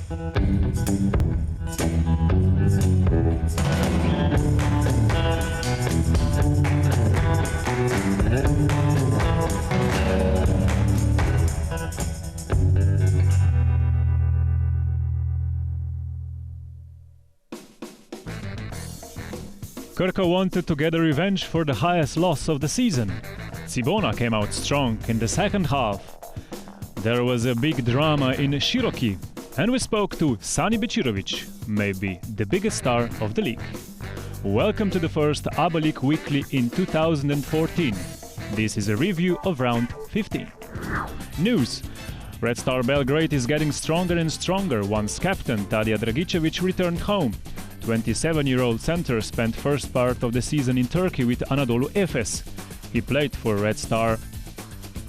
Krka wanted to get a revenge for the highest loss of the season. Cibona came out strong in the second half. There was a big drama in Široki, and we spoke to Sani Bečirović, maybe the biggest star of the league. Welcome to the first ABA League Weekly in 2014. This is a review of round 15. News. Red Star Belgrade is getting stronger and stronger once captain Tadija Dragicevic returned home. 27-year-old center spent first part of the season in Turkey with Anadolu Efes. He played for Red Star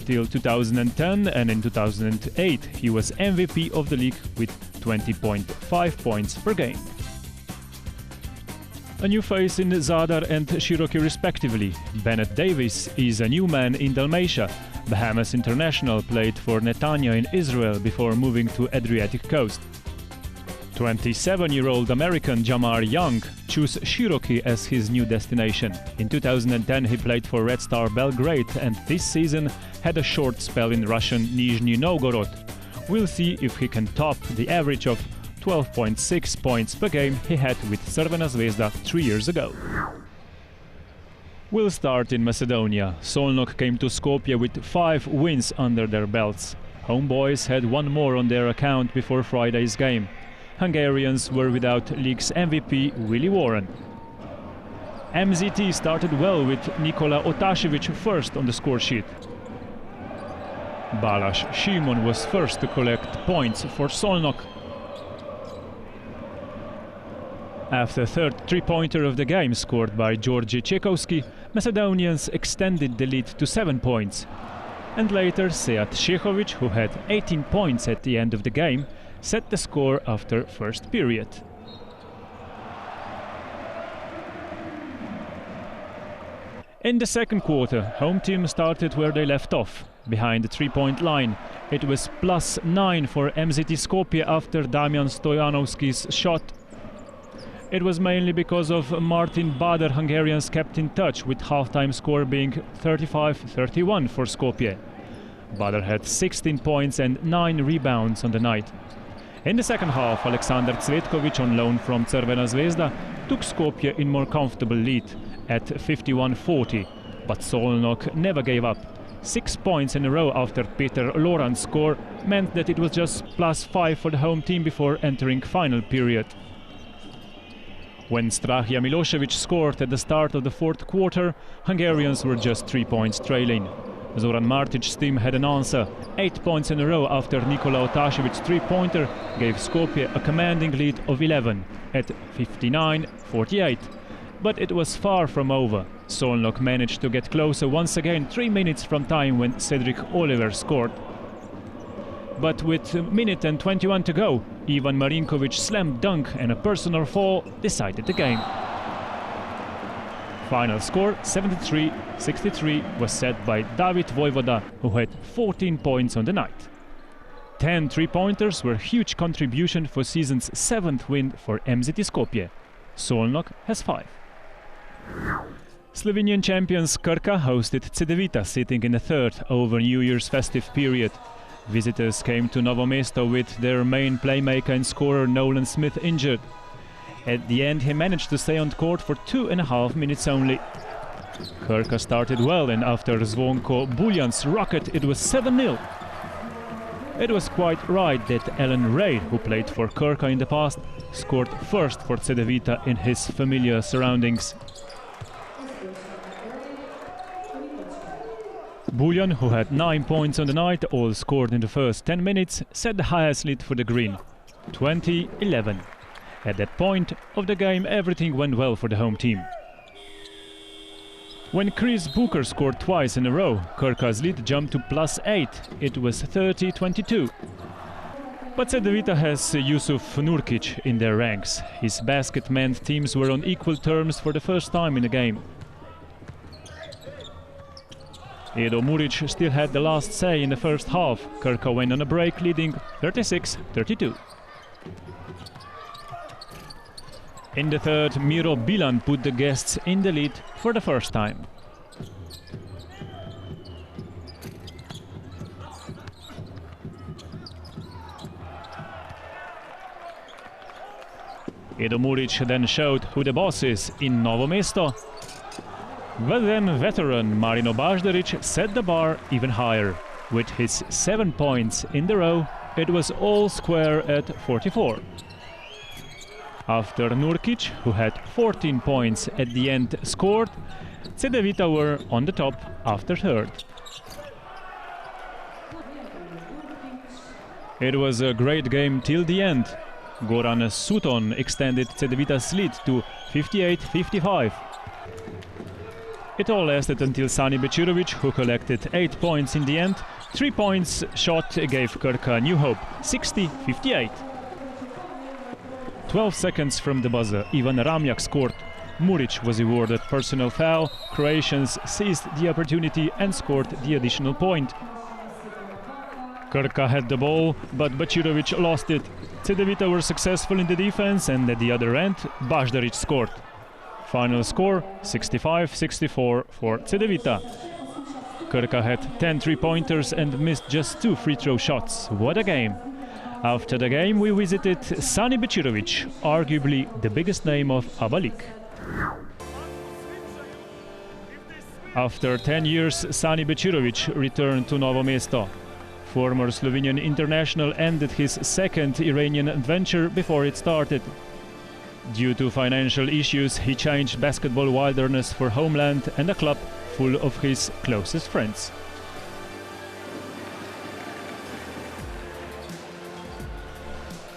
till 2010, and in 2008 he was MVP of the league with 20.5 points per game. A new face in Zadar and Široki respectively. Bennett Davis is a new man in Dalmatia. Bahamas international played for Netanya in Israel before moving to Adriatic coast. 27-year-old American Jamar Young chose Široki as his new destination. In 2010 he played for Red Star Belgrade and this season had a short spell in Russian Nizhny Novgorod. We'll see if he can top the average of 12.6 points per game he had with Crvena Zvezda 3 years ago. We'll start in Macedonia. Solnok came to Skopje with 5 wins under their belts. Homeboys had one more on their account before Friday's game. Hungarians were without league's MVP Willie Warren. MZT started well with Nikola Otasevich first on the score sheet. Balázs Šimon was first to collect points for Solnok. After third three-pointer of the game scored by Georgi Čekovski, Macedonians extended the lead to 7 points. And later Sead Šehović, who had 18 points at the end of the game, set the score after first period. In the second quarter, home team started where they left off, behind the three-point line. It was +9 for MZT Skopje after Damian Stojanovski's shot. It was mainly because of Martin Bader. Hungarians kept in touch, with halftime score being 35-31 for Skopje. Bader had 16 points and 9 rebounds on the night. In the second half, Aleksandar Cvetković, on loan from Crvena Zvezda, took Skopje in more comfortable lead at 51-40, but Solnok never gave up. 6 points in a row after Peter Loran's score meant that it was just +5 for the home team before entering final period. When Strahija Milošević scored at the start of the fourth quarter, Hungarians were just 3 points trailing. Zoran Martic's team had an answer. 8 points in a row after Nikola Otasevic's three-pointer gave Skopje a commanding lead of 11 at 59-48. But it was far from over. Solnok managed to get closer once again 3 minutes from time when Cedric Oliver scored. But with a minute and 21 to go, Ivan Marinkovic's slam dunk and a personal foul decided the game. Final score 73-63 was set by David Vojvoda, who had 14 points on the night. 10 three-pointers were a huge contribution for season's 7th win for MZT Skopje. Solnok has 5. Slovenian champions Krka hosted Cedevita, sitting in the third over New Year's festive period. Visitors came to Novo Mesto with their main playmaker and scorer Nolan Smith injured. At the end he managed to stay on court for 2.5 minutes only. Krka started well, and after Zvonko Buljan's rocket it was 7-0. It was quite right that Alan Ray, who played for Krka in the past, scored first for Cedevita in his familiar surroundings. Buljan, who had 9 points on the night, all scored in the first 10 minutes, set the highest lead for the green, 20-11. At that point of the game, everything went well for the home team. When Chris Booker scored twice in a row, Krka's lead jumped to +8. It was 30-22. But Cedevita has Yusuf Nurkic in their ranks. His basket-man teams were on equal terms for the first time in the game. Edo Muric still had the last say in the first half. Krka went on a break, leading 36-32. In the third, Miro Bilan put the guests in the lead for the first time. Edo Muric then showed who the boss is in Novo Mesto, but then veteran Marino Baždarić set the bar even higher. With his 7 points in the row, it was all square at 44. After Nurkic, who had 14 points at the end, scored, Cedevita were on the top after third. It was a great game till the end. Goran Suton extended Cedevita's lead to 58-55. It all lasted until Sani Bečirović, who collected 8 points in the end. 3 points shot gave Krka new hope, 60-58. 12 seconds from the buzzer, Ivan Ramljak scored. Muric was awarded personal foul. Croatians seized the opportunity and scored the additional point. Krka had the ball, but Bečirović lost it. Cedevita were successful in the defense, and at the other end, Baždarić scored. Final score 65-64 for Cedevita. Krka had 10 three-pointers and missed just 2 free-throw shots. What a game! After the game, we visited Sani Bečirović, arguably the biggest name of ABA League. After 10 years, Sani Bečirović returned to Novo Mesto. Former Slovenian international ended his second Iranian adventure before it started. Due to financial issues, he changed basketball wilderness for homeland and a club full of his closest friends.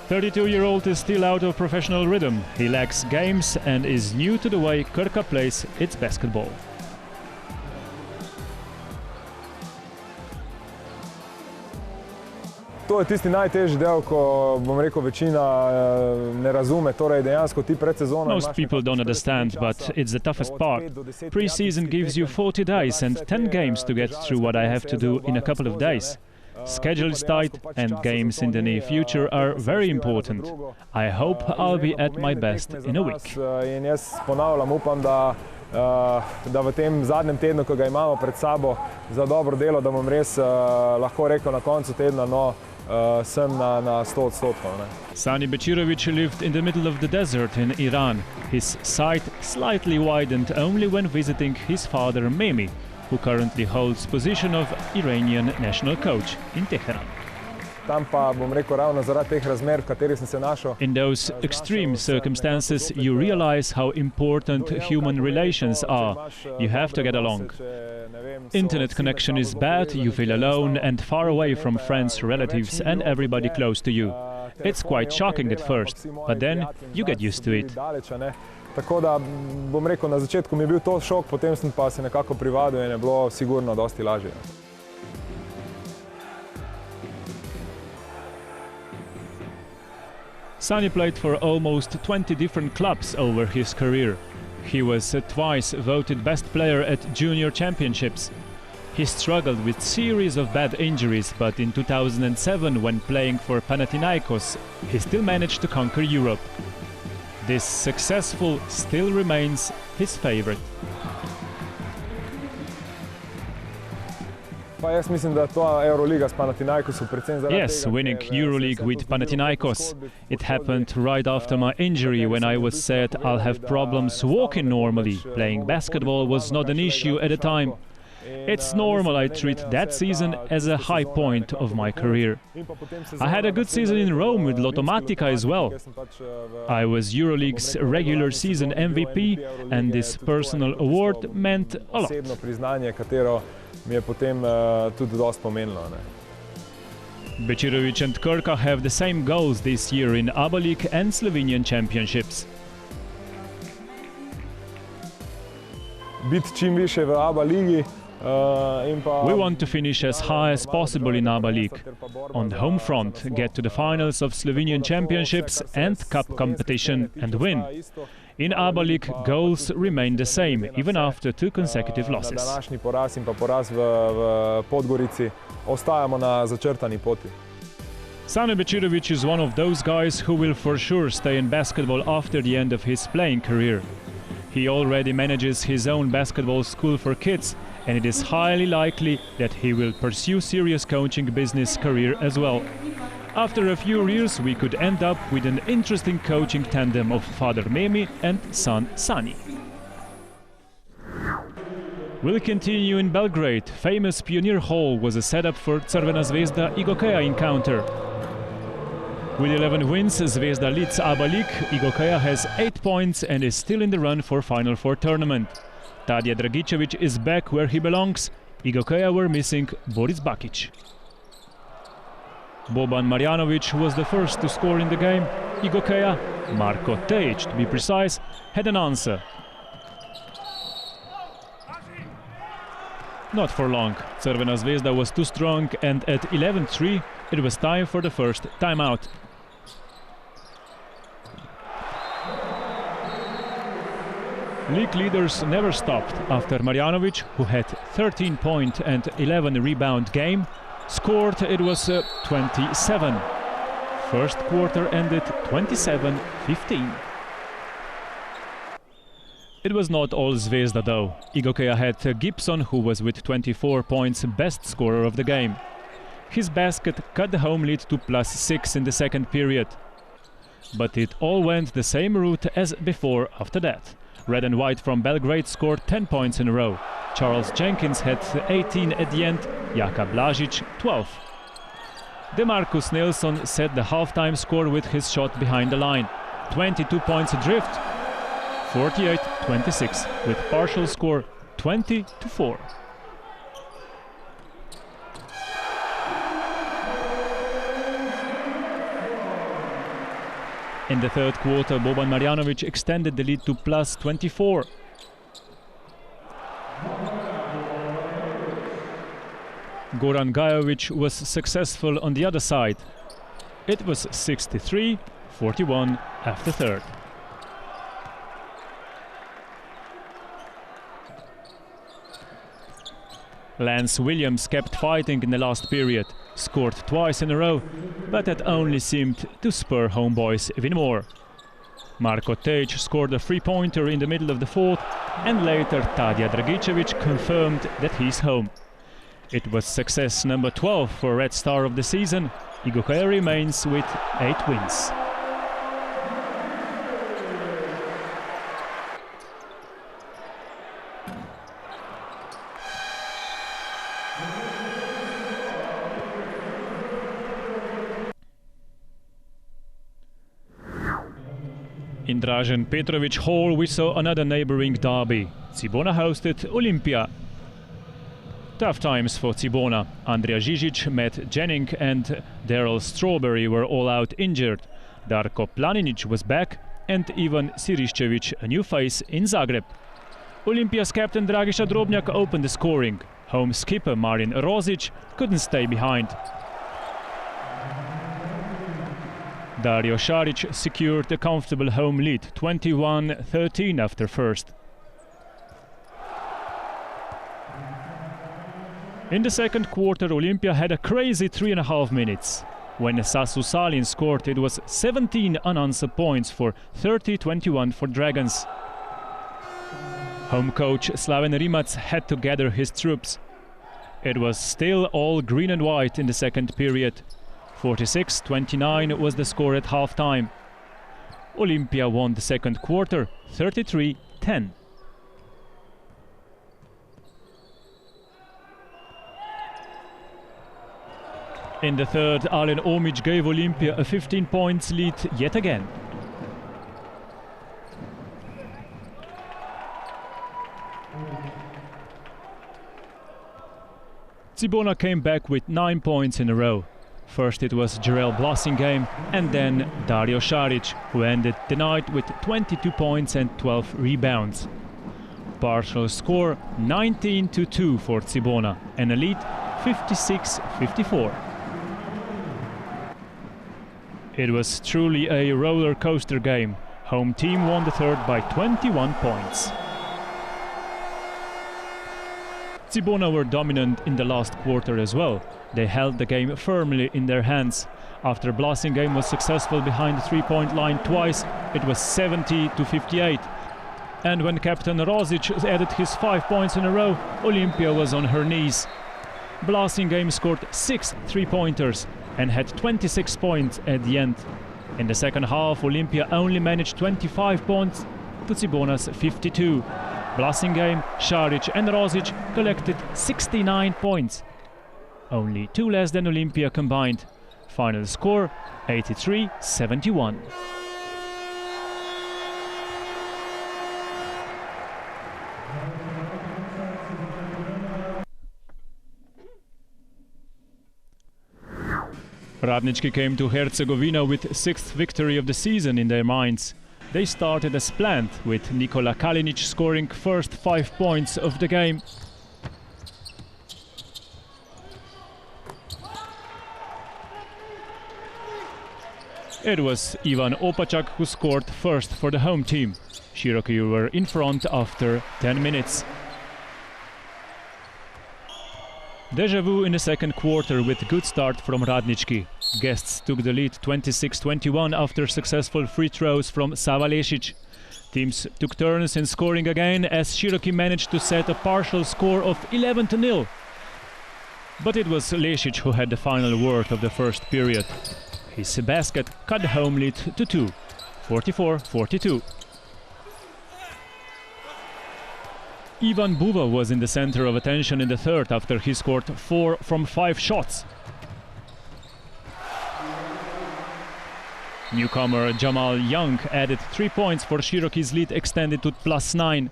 The 32-year-old is still out of professional rhythm. He lacks games and is new to the way Krka plays its basketball. To je tisti najtežji del, ko bom rekel večina ne razume, torej dejansko ti pred sezono. Most people don't understand, but it's the toughest part. Pre-season gives you 40 days and 10 games to get through what I have to do in a couple of days. Schedule is tight and games in the near future are very important. I hope I'll be at my best in a week. In jaz ponavljam, upam, da v tem zadnjem tednu, ko ga imamo pred sabo za dobro delo, da bom res lahko rekel na koncu tedna, no, sem na 100%. Sani Bečirović lived in the middle of the desert in Iran. His sight slightly widened only when visiting his father Memi, who currently holds position of Iranian national coach in Tehran. Tam pa bom rekel ravno zaradi teh razmer, v katerih sem se našel. In those extreme circumstances, you realize how important human relations are. You have to get along. Internet connection is bad, you feel alone and far away from friends, relatives and everybody close to you. It's quite shocking at first, but then you get used to it. Tako da bom rekel, na začetku mi je bil to šok, potem sem pa se nekako privadil in je bilo sigurno dosti lažje. Sani played for almost 20 different clubs over his career. He was twice voted best player at junior championships. He struggled with series of bad injuries, but in 2007, when playing for Panathinaikos, he still managed to conquer Europe. This successful still remains his favorite. Jaz mislim, da to Euroliga s Panathinaikosom predvsem zaradi tega. Yes, winning Euroleague with Panathinaikos. It happened right after my injury when I was said I'll have problems walking normally. Playing basketball was not an issue at the time. It's normal, I treat that season as a high point of my career. I had a good season in Rome with Lotomatica as well. I was Euroleague's regular season MVP and this personal award meant a lot. Mi je potem tudi dosti pomenilo. Bečirović and Krka have the same goals this year in ABA League and Slovenian championships. Biti čim više v ABA ligi. We want to finish as high as possible in ABA League. On the home front, get to the finals of Slovenian championships and cup competition and win. In ABA League, goals remain the same, even after 2 consecutive losses. Današnji poraz in pa poraz v Podgorici ostajamo na začrtani poti. Sane Becirovic is one of those guys who will for sure stay in basketball after the end of his playing career. He already manages his own basketball school for kids, and it is highly likely that he will pursue serious coaching business career as well. After a few years, we could end up with an interesting coaching tandem of father Memi and son Sani. We'll continue in Belgrade. Famous Pioneer Hall was a setup for Crvena Zvezda Igokeja encounter. With 11 wins, Zvezda leads ABA League. Igokeja has 8 points and is still in the run for Final Four tournament. Tadija Dragicevic is back where he belongs. Igokeja were missing Boris Bakic. Boban Marjanovic was the first to score in the game. Igokeja, Marko Tejic to be precise, had an answer. Not for long. Crvena Zvezda was too strong, and at 11-3 it was time for the first timeout. League leaders never stopped after Marjanovic, who had 13-point and 11-rebound game, scored. It was 27. First quarter ended 27-15. It was not all Zvezda though. Igokeja had Gibson, who was with 24 points best scorer of the game. His basket cut the home lead to +6 in the second period. But it all went the same route as before after that. Red and White from Belgrade scored 10 points in a row. Charles Jenkins had 18 at the end, Jaka Blažić 12. DeMarcus Nilsson set the halftime score with his shot behind the line. 22 points adrift, 48-26, with partial score 20-4. In the third quarter, Boban Marjanovic extended the lead to +24. Goran Gajovic was successful on the other side. It was 63-41 after third. Lance Williams kept fighting in the last period, scored twice in a row, but that only seemed to spur homeboys even more. Marko Tejic scored a three-pointer in the middle of the fourth, and later Tadija Dragicevic confirmed that he's home. It was success number 12 for Red Star of the season. Igokeja remains with 8 wins. In Dražen Petrović Hall we saw another neighboring derby. Cibona hosted Olimpija. Tough times for Cibona. Andrija Žižić, Matt Jennings and Daryl Strawberry were all out injured. Darko Planinic was back, and Ivan Siriščević, a new face in Zagreb. Olimpija's captain Dragiša Drobnjak opened the scoring. Home skipper Marin Rozic couldn't stay behind. Dario Šarić secured a comfortable home lead, 21-13 after first. In the second quarter, Olimpija had a crazy 3.5 minutes. When Sasu Salin scored, it was 17 unanswered points for 30-21 for Dragons. Home coach Slaven Rimac had to gather his troops. It was still all green and white in the second period. 46-29 was the score at halftime. Olimpija won the second quarter, 33-10. In the third, Alen Omic gave Olimpija a 15 points lead yet again. Cibona came back with 9 points in a row. First it was Jarell Blasingame and then Dario Šarić, who ended the night with 22 points and 12 rebounds. Partial score 19-2 for Cibona and a lead 56-54. It was truly a roller coaster game. Home team won the third by 21 points. Cibona were dominant in the last quarter as well. They held the game firmly in their hands. After Blasingame was successful behind the three-point line twice, it was 70-58. And when Captain Rosic added his 5 points in a row, Olympia was on her knees. Blasingame scored 6 three-pointers and had 26 points at the end. In the second half, Olympia only managed 25 points to Cibona's 52. Blasingame, Šarić and Rosic collected 69 points. Only 2 less than Olympia combined. Final score 83-71. Radnički came to Herzegovina with 6th victory of the season in their minds. They started as planned, with Nikola Kalinic scoring first 5 points of the game. It was Ivan Opachak who scored first for the home team. Široki were in front after 10 minutes. Deja vu in the second quarter with good start from Radnički. Guests took the lead 26-21 after successful free throws from Sava Lešić. Teams took turns in scoring again as Široki managed to set a partial score of 11-0. But it was Lešić who had the final word of the first period. His basket cut the home lead to 2, 44-42. Ivan Buva was in the center of attention in the third after he scored 4 from 5 shots. Newcomer Jamal Young added 3 points for Široki's lead extended to +9.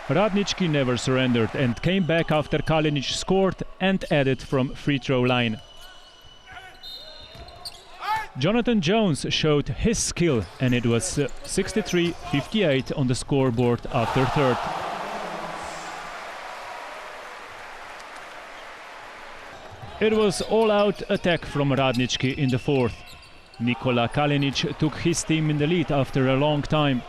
Radnički never surrendered and came back after Kalinic scored and added from free throw line. Jonathan Jones showed his skill and it was 63-58 on the scoreboard after third. It was all-out attack from Radnički in the fourth. Nikola Kalinic took his team in the lead after a long time.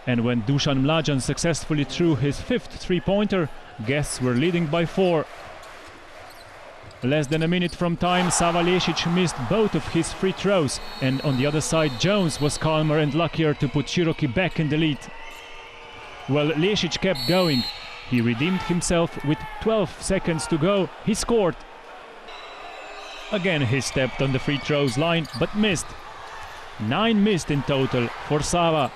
And when Dušan Mlađan successfully threw his 5th three-pointer, guests were leading by 4. Less than a minute from time, Sava Lešić missed both of his free throws, and on the other side Jones was calmer and luckier to put Široki back in the lead. Well, Lešić kept going. He redeemed himself with 12 seconds to go. He scored. Again he stepped on the free throws line, but missed. 9 missed in total for Sava.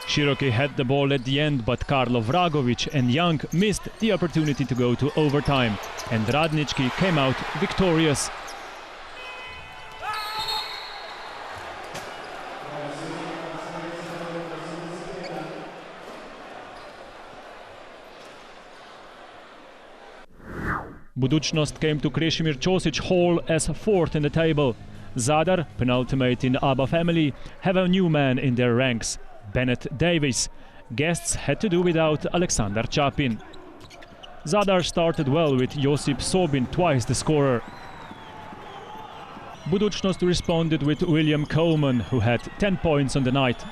Široki had the ball at the end, but Karlo Vragović and Young missed the opportunity to go to overtime, and Radnički came out victorious. Budućnost came to Krešimir Ćosić Hall as 4th in the table. Zadar, penultimate in ABBA family, have a new man in their ranks. Bennett Davis. Guests had to do without Aleksandar Čapin. Zadar started well with Josip Sobin, twice the scorer. Budućnost responded with William Coleman, who had 10 points on the night.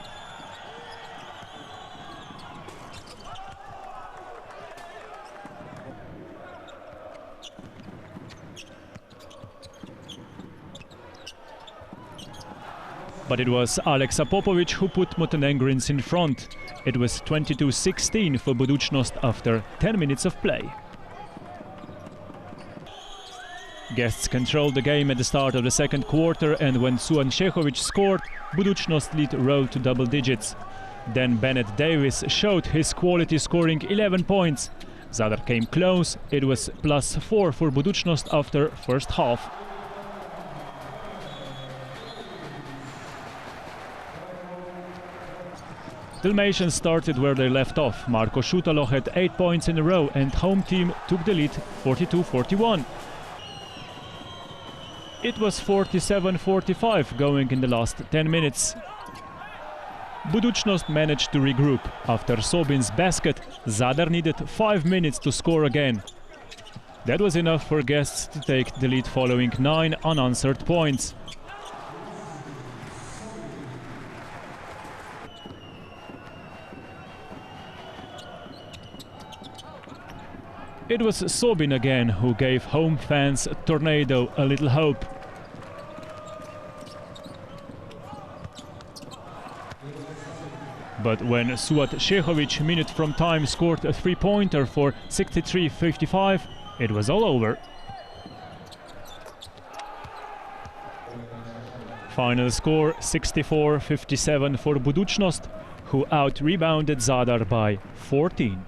But it was Aleksa Popovic who put Montenegrins in front. It was 22-16 for Budućnost after 10 minutes of play. Guests controlled the game at the start of the second quarter, and when Suan Šehović scored, Budućnost lead rolled to double digits. Then Bennett Davis showed his quality, scoring 11 points. Zadar came close. It was +4 for Budućnost after first half. Dalmatians started where they left off. Marko Šutalo had 8 points in a row and home team took the lead 42-41. It was 47-45 going in the last 10 minutes. Budućnost managed to regroup. After Sobin's basket, Zadar needed 5 minutes to score again. That was enough for guests to take the lead following 9 unanswered points. It was Sobin again who gave home fans Tornado a little hope. But when Suat Šehović minute from time scored a three-pointer for 63-55, it was all over. Final score 64-57 for Budućnost, who out-rebounded Zadar by 14.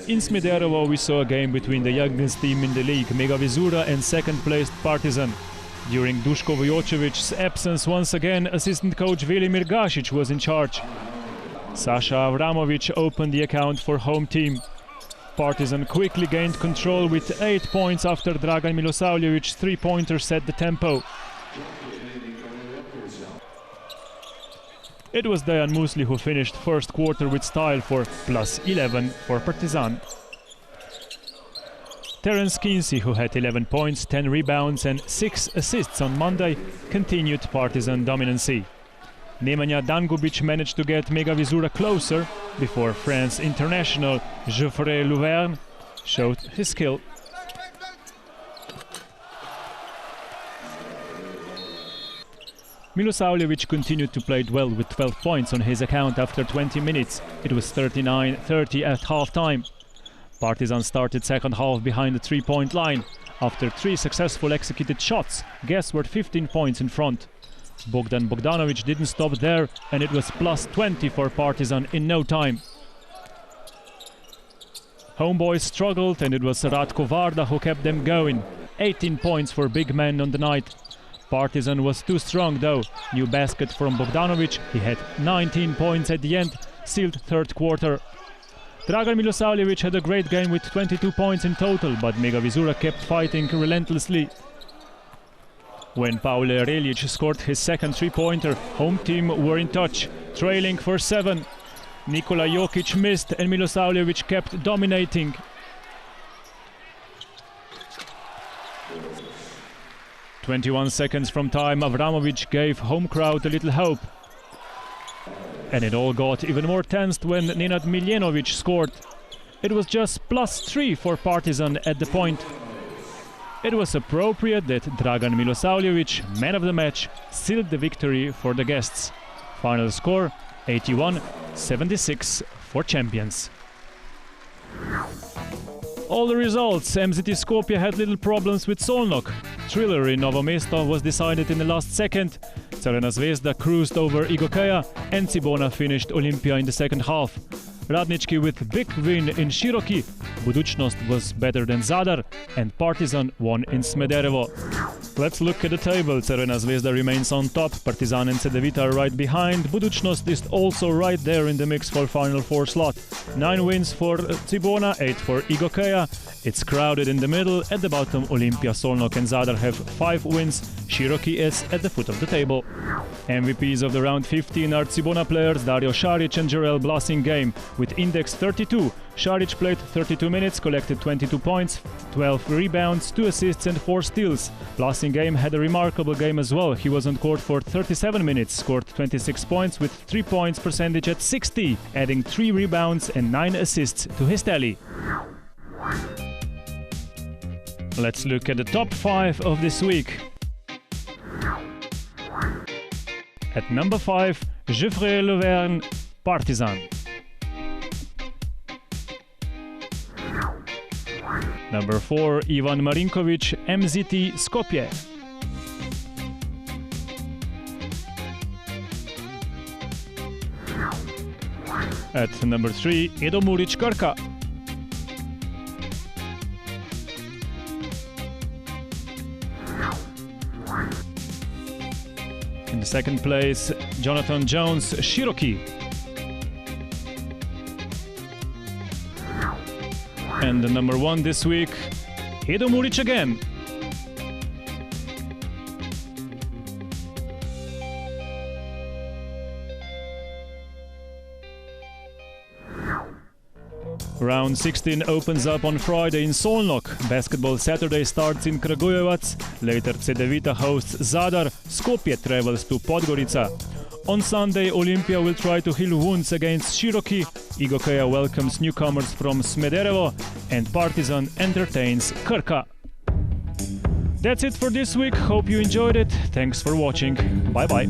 In Smederevo we saw a game between the youngest team in the league, Mega Vizura, and second-placed Partizan. During Duško Vujocevic's absence, once again, assistant coach Velimir Gašić was in charge. Sasha Avramovic opened the account for home team. Partizan quickly gained control with 8 points after Dragan Milosavljevic's three-pointer set the tempo. It was Dejan Musli who finished first quarter with style for +11 for Partizan. Terence Kinsey, who had 11 points, 10 rebounds and 6 assists on Monday, continued Partizan dominancy. Nemanja Dangubic managed to get Mega Vizura closer before France international Geoffrey Louverne showed his skill. Milosavljevic continued to play well with 12 points on his account after 20 minutes. It was 39-30 at half-time. Partizan started second half behind the three-point line. After 3 successful executed shots, guests were 15 points in front. Bogdan Bogdanovic didn't stop there, and it was +20 for Partizan in no time. Homeboys struggled, and it was Ratko Varda who kept them going. 18 points for big men on the night. Partizan was too strong though. New basket from Bogdanovic. He had 19 points at the end, sealed third quarter. Dragan Milosavljevic had a great game with 22 points in total, but Mega Vizura kept fighting relentlessly. When Paule Reljic scored his second three-pointer, home team were in touch, trailing for 7. Nikola Jokic missed and Milosavljevic kept dominating. "21 seconds from time, Avramovic gave home crowd a little hope. And it all got even more tensed when Nenad Miljenovic scored. It was just +3 for Partizan at the point. It was appropriate that Dragan Milosavljevic, man of the match, sealed the victory for the guests. Final score 81-76 for champions. All the results, MZT Skopje had little problems with Solnok. Thriller in Novo Mesto was decided in the last second. Crvena Zvezda cruised over Igokeja and Cibona finished Olympia in the second half. Radnički with big win in Široki. Budućnost was better than Zadar and Partizan won in Smederevo. Let's look at the table. Crvena Zvezda remains on top, Partizan and Cedevita are right behind. Budućnost is also right there in the mix for Final Four slot. 9 wins for Cibona, 8 for Igokeja. It's crowded in the middle. At the bottom, Olympia, Solnok and Zadar have 5 wins. Široki is at the foot of the table. MVPs of the round 15 are Cibona players Dario Šarić and Jarel Blasingame. With index 32, Šarić played 32 minutes, collected 22 points, 12 rebounds, 2 assists and 4 steals. Blasingame had a remarkable game as well. He was on court for 37 minutes, scored 26 points with 3 points percentage at 60, adding 3 rebounds and 9 assists to his tally. Let's look at the top 5 of this week. At number 5, Geoffrey Louverne, Partizan. Number 4, Ivan Marinkovic, MZT Skopje. At number 3, Edo Muric, Krka. In the Second place, Jonathan Jones, Cherokee. And the number 1 this week, Edo Muric again. Round 16 opens up on Friday in Solnok. Basketball Saturday starts in Kragujevac. Later Cedevita hosts Zadar. Skopje travels to Podgorica. On Sunday, Olympia will try to heal wounds against Cherokee. Igokeja welcomes newcomers from Smederevo. And Partizan entertains Krka. That's it for this week. Hope you enjoyed it. Thanks for watching. Bye-bye.